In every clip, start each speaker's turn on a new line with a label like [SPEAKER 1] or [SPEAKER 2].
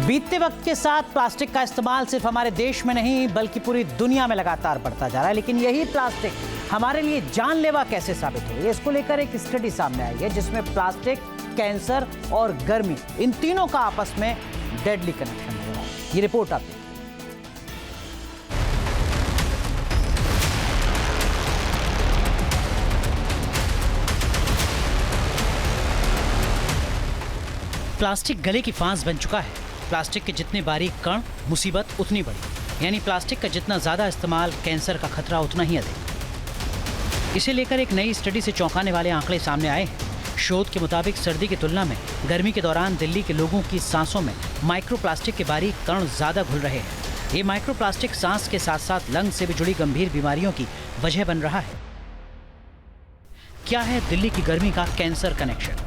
[SPEAKER 1] बीतते वक्त के साथ प्लास्टिक का इस्तेमाल सिर्फ हमारे देश में नहीं बल्कि पूरी दुनिया में लगातार बढ़ता जा रहा है। लेकिन यही प्लास्टिक हमारे लिए जानलेवा कैसे साबित हो रही है, इसको लेकर एक स्टडी सामने आई है जिसमें प्लास्टिक, कैंसर और गर्मी, इन तीनों का आपस में डेडली कनेक्शन हो रहा है। ये रिपोर्ट आप प्लास्टिक गले की फांस बन चुका है। प्लास्टिक के जितने बारीक कण, मुसीबत उतनी बड़ी। यानी प्लास्टिक का जितना ज्यादा इस्तेमाल, कैंसर का खतरा उतना ही अधिक। इसे लेकर एक नई स्टडी से चौंकाने वाले आंकड़े सामने आए हैं। शोध के मुताबिक सर्दी की तुलना में गर्मी के दौरान दिल्ली के लोगों की सांसों में माइक्रोप्लास्टिक के बारीक कण ज्यादा घुल रहे हैं। ये माइक्रोप्लास्टिक सांस के साथ साथ लंग से भी जुड़ी गंभीर बीमारियों की वजह बन रहा है। क्या है दिल्ली की गर्मी का कैंसर कनेक्शन?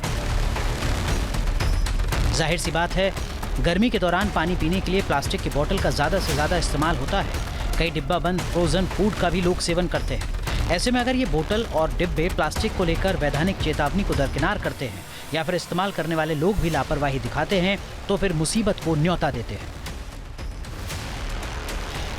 [SPEAKER 1] जाहिर सी बात है, गर्मी के दौरान पानी पीने के लिए प्लास्टिक की बोतल का ज्यादा से ज्यादा इस्तेमाल होता है। कई डिब्बा बंद फ्रोजन फूड का भी लोग सेवन करते हैं। ऐसे में अगर ये बोतल और डिब्बे प्लास्टिक को लेकर वैधानिक चेतावनी को दरकिनार करते हैं या फिर इस्तेमाल करने वाले लोग भी लापरवाही दिखाते हैं तो फिर मुसीबत को न्योता देते हैं।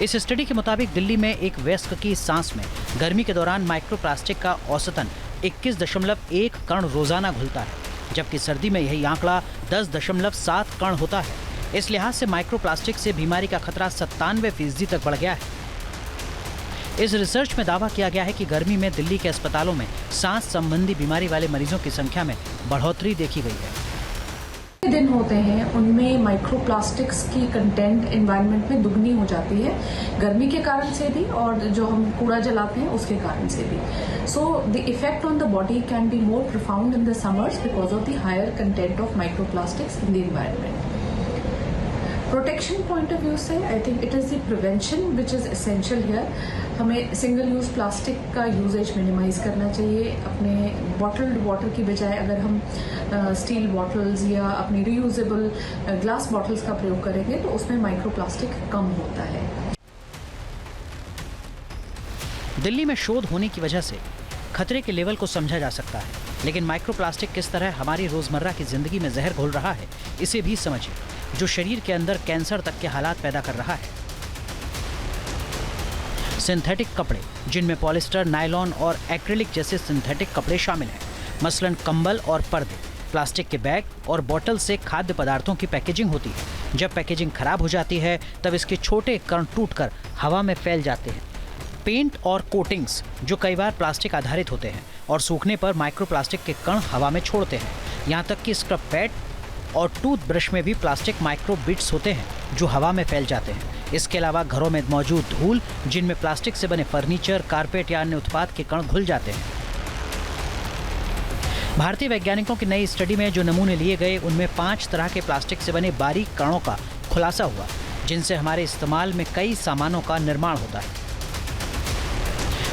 [SPEAKER 1] इस स्टडी के मुताबिक दिल्ली में एक वयस्क की सांस में गर्मी के दौरान माइक्रोप्लास्टिक का औसतन 21.1 कण रोजाना घुलता है, जबकि सर्दी में यही आंकड़ा 10.7 कण होता है। इस लिहाज से माइक्रोप्लास्टिक से बीमारी का खतरा 97% तक बढ़ गया है। इस रिसर्च में दावा किया गया है कि गर्मी में दिल्ली के अस्पतालों में सांस संबंधी बीमारी वाले मरीजों की संख्या में बढ़ोतरी देखी गई है।
[SPEAKER 2] दिन होते हैं उनमें माइक्रोप्लास्टिक्स की कंटेंट एनवायरनमेंट में दुगनी हो जाती है, गर्मी के कारण से भी और जो हम कूड़ा जलाते हैं उसके कारण से भी। So the effect on the body can be more profound in the summers because of the higher content of microplastics in the environment. Protection point of view से I think it is the prevention which is essential here. हमें single use plastic का usage minimize करना चाहिए। अपने bottled water की बजाय अगर हम स्टील बॉटल्स या अपनी रीयूजेबल ग्लास बॉटल्स का प्रयोग करेंगे तो उसमें माइक्रोप्लास्टिक कम होता है।
[SPEAKER 1] दिल्ली में शोध होने की वजह से खतरे के लेवल को समझा जा सकता है, लेकिन माइक्रोप्लास्टिक किस तरह हमारी रोजमर्रा की जिंदगी में जहर घोल रहा है, इसे भी समझिए, जो शरीर के अंदर कैंसर तक के हालात पैदा कर रहा है। सिंथेटिक कपड़े, जिनमें पॉलिस्टर, नायलॉन और एक्रिलिक जैसे सिंथेटिक कपड़े शामिल हैं, मसलन कंबल और पर्दे, प्लास्टिक के बैग और बोतल से खाद्य पदार्थों की पैकेजिंग होती है। जब पैकेजिंग खराब हो जाती है तब इसके छोटे कण टूटकर हवा में फैल जाते हैं। पेंट और कोटिंग्स, जो कई बार प्लास्टिक आधारित होते हैं और सूखने पर माइक्रोप्लास्टिक के कण हवा में छोड़ते हैं। यहाँ तक कि स्क्रब पैड और टूथब्रश में भी प्लास्टिक माइक्रो बिट्स होते हैं जो हवा में फैल जाते हैं। इसके अलावा घरों में मौजूद धूल, जिनमें प्लास्टिक से बने फर्नीचर, कारपेट या अन्य उत्पाद के कण घुल जाते हैं। भारतीय वैज्ञानिकों की नई स्टडी में जो नमूने लिए गए उनमें 5 तरह के प्लास्टिक से बने बारीक कणों का खुलासा हुआ, जिनसे हमारे इस्तेमाल में कई सामानों का निर्माण होता है।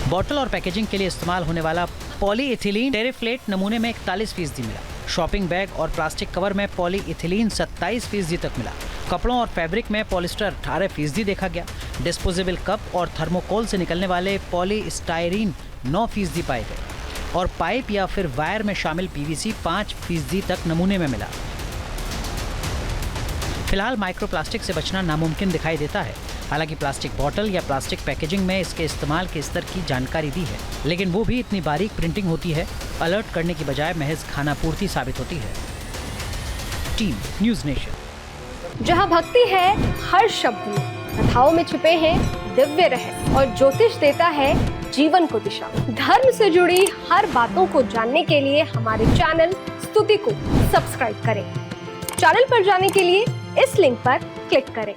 [SPEAKER 1] बोतल और पैकेजिंग के लिए इस्तेमाल होने वाला पॉलीइथिलीन टेरेफ्लेट नमूने में 41% मिला। शॉपिंग बैग और प्लास्टिक कवर में पॉलीइथिलीन 27% तक मिला। कपड़ों और फैब्रिक में पॉलिस्टर 18% देखा गया। डिस्पोजेबल कप और थर्मोकोल से निकलने वाले पॉलीस्टायरीन 9% पाए गए और पाइप या फिर वायर में शामिल पीवीसी 5% तक नमूने में मिला। फिलहाल माइक्रोप्लास्टिक से बचना नामुमकिन दिखाई देता है। हालांकि प्लास्टिक बोतल या प्लास्टिक पैकेजिंग में इसके इस्तेमाल के स्तर की जानकारी दी है, लेकिन वो भी इतनी बारीक प्रिंटिंग होती है, अलर्ट करने की बजाय महज खानापूर्ति साबित होती है। Team news nation.
[SPEAKER 3] जहाँ भक्ति है हर शब्द में, कथाओं में छुपे हैं दिव्य रहस्य और ज्योतिष देता है जीवन को दिशा। धर्म से जुड़ी हर बातों को जानने के लिए हमारे चैनल स्तुति को सब्सक्राइब करें। चैनल पर जाने के लिए इस लिंक पर क्लिक करें।